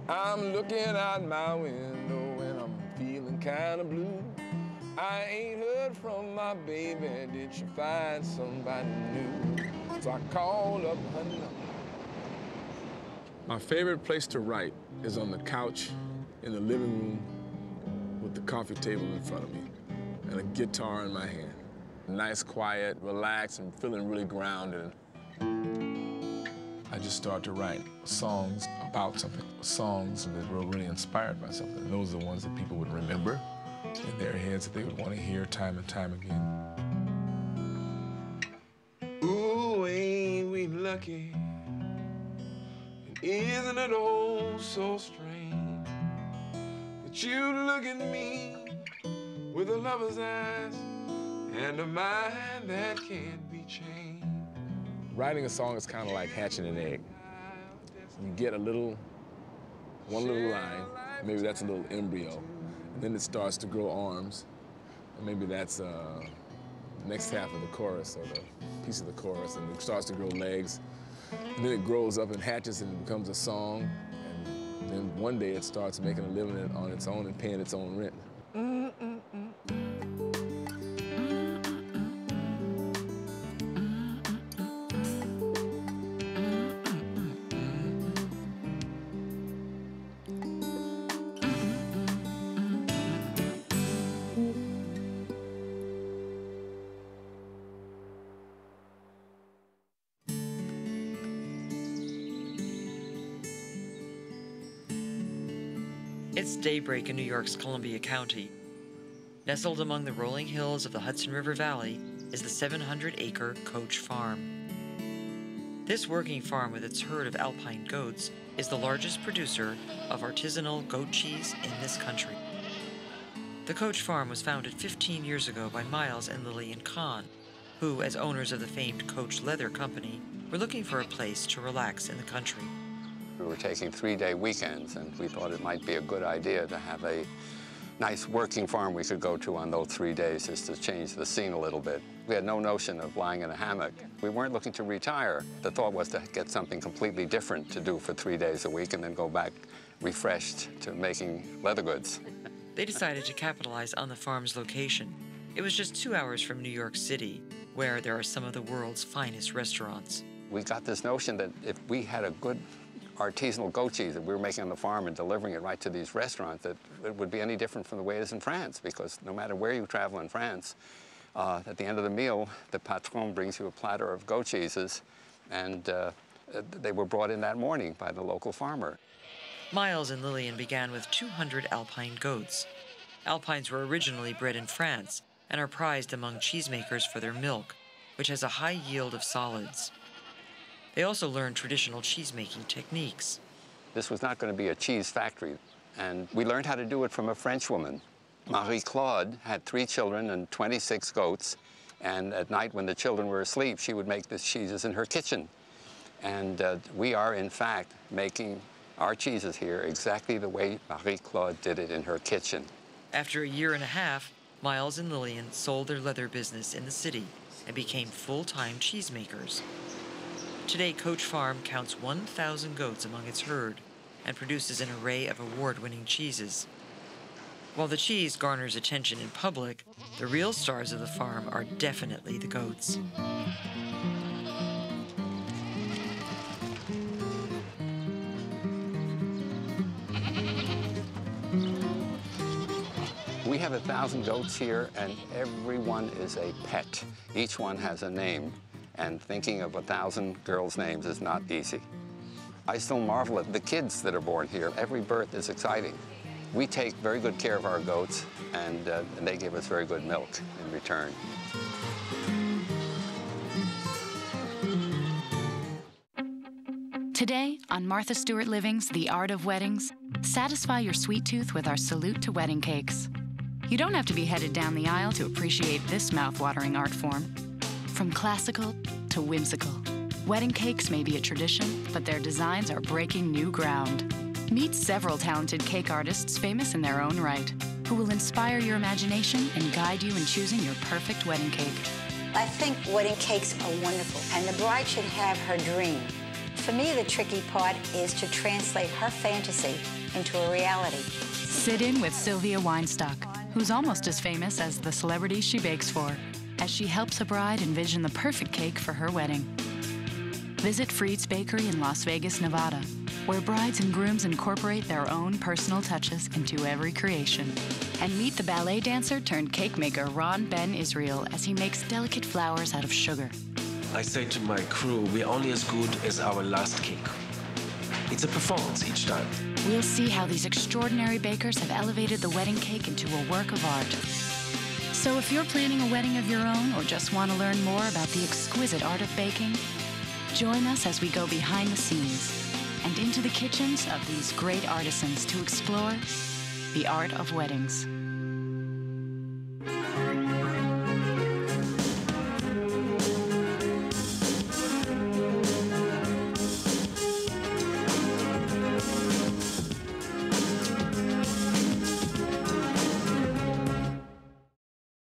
I'm looking out my window and I'm feeling kind of blue. I ain't heard from my baby, did she find somebody new? So I called up her number. My favorite place to write is on the couch in the living room with the coffee table in front of me and a guitar in my hand. Nice, quiet, relaxed, and feeling really grounded. I just start to write songs about something, songs that were really inspired by something. And those are the ones that people would remember in their heads that they would want to hear time and time again. Ooh, ain't we lucky? And isn't it all so strange that you look at me with a lover's eyes and a mind that can't be changed? Writing a song is kind of like hatching an egg. You get one little line, maybe that's a little embryo, and then it starts to grow arms, and maybe that's the next half of the chorus or the piece of the chorus, and it starts to grow legs, and then it grows up and hatches and it becomes a song, and then one day it starts making a living on its own and paying its own rent. It's daybreak in New York's Columbia County. Nestled among the rolling hills of the Hudson River Valley is the 700-acre Coach Farm. This working farm with its herd of alpine goats is the largest producer of artisanal goat cheese in this country. The Coach Farm was founded 15 years ago by Miles and Lillian Kahn, who, as owners of the famed Coach Leather Company, were looking for a place to relax in the country. We were taking 3-day weekends, and we thought it might be a good idea to have a nice working farm we could go to on those 3 days just to change the scene a little bit. We had no notion of lying in a hammock. We weren't looking to retire. The thought was to get something completely different to do for 3 days a week and then go back refreshed to making leather goods. They decided to capitalize on the farm's location. It was just 2 hours from New York City, where there are some of the world's finest restaurants. We got this notion that if we had a good artisanal goat cheese that we were making on the farm and delivering it right to these restaurants, that it would be any different from the way it is in France, because no matter where you travel in France, at the end of the meal, the patron brings you a platter of goat cheeses, and they were brought in that morning by the local farmer. Miles and Lillian began with 200 alpine goats. Alpines were originally bred in France and are prized among cheesemakers for their milk, which has a high yield of solids. They also learned traditional cheese-making techniques. This was not going to be a cheese factory, and we learned how to do it from a French woman. Marie-Claude had 3 children and 26 goats, and at night when the children were asleep, she would make the cheeses in her kitchen. And we are, in fact, making our cheeses here exactly the way Marie-Claude did it in her kitchen. After a year and a half, Miles and Lillian sold their leather business in the city and became full-time cheesemakers. Today, Coach Farm counts 1,000 goats among its herd and produces an array of award-winning cheeses. While the cheese garners attention in public, the real stars of the farm are definitely the goats. We have 1,000 goats here, and every one is a pet. Each one has a name. And thinking of 1,000 girls' names is not easy. I still marvel at the kids that are born here. Every birth is exciting. We take very good care of our goats, and they give us very good milk in return. Today, on Martha Stewart Living's The Art of Weddings, satisfy your sweet tooth with our salute to wedding cakes. You don't have to be headed down the aisle to appreciate this mouth-watering art form. From classical to whimsical, wedding cakes may be a tradition, but their designs are breaking new ground. Meet several talented cake artists famous in their own right, who will inspire your imagination and guide you in choosing your perfect wedding cake. I think wedding cakes are wonderful, and the bride should have her dream. For me, the tricky part is to translate her fantasy into a reality. Sit in with Sylvia Weinstock, who's almost as famous as the celebrities she bakes for, as she helps a bride envision the perfect cake for her wedding. Visit Freed's Bakery in Las Vegas, Nevada, where brides and grooms incorporate their own personal touches into every creation. And meet the ballet dancer turned cake maker Ron Ben Israel as he makes delicate flowers out of sugar. I say to my crew, we're only as good as our last cake. It's a performance each time. We'll see how these extraordinary bakers have elevated the wedding cake into a work of art. So if you're planning a wedding of your own or just want to learn more about the exquisite art of baking, join us as we go behind the scenes and into the kitchens of these great artisans to explore the art of weddings.